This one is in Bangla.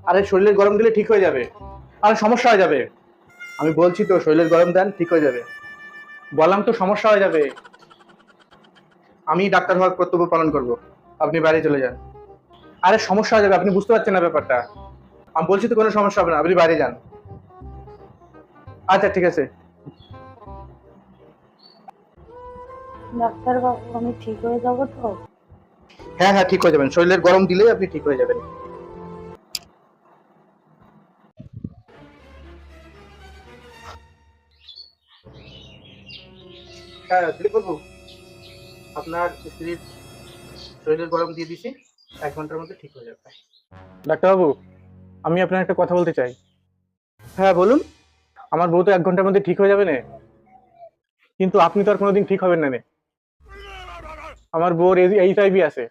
আরে শরীরের গরম দিলে ঠিক হয়ে যাবে, আরে সমস্যা হয়ে যাবে। আমি বলছি তো শরীরের গরম দেন, ঠিক হয়ে যাবে। বললাম তো সমস্যা হয়ে যাবে। আমি ডাক্তার হওয়ার কর্তব্য পালন করব, আপনি বাইরে চলে যান। আরে সমস্যা হয়ে যাবে, আপনি বুঝতে পারছেন না ব্যাপারটা। আমি বলছি তো কোনো সমস্যা হবে না, আপনি বাইরে যান। আচ্ছা ঠিক আছে। ডাক্তার বাবু, আমি ঠিক হয়ে যাব তো? হ্যাঁ হ্যাঁ, ঠিক হয়ে যাবেন, শরীরের গরম দিলেই আপনি ঠিক হয়ে যাবেন। হ্যাঁ দিলীপ বাবু, আপনার স্ত্রীর শরীরের গরম দিয়ে দিছি, 1 ঘন্টার মধ্যে ঠিক হয়ে যাবে। ডাক্তারবাবু, আমি আপনার একটা কথা বলতে চাই। হ্যাঁ বলুন। আমার বউ তো 1 ঘন্টার মধ্যে ঠিক হয়ে যাবে না, কিন্তু আপনি তো আর কোনোদিন ঠিক হবেন না নে। আমার বউর এইচআইভি আছে।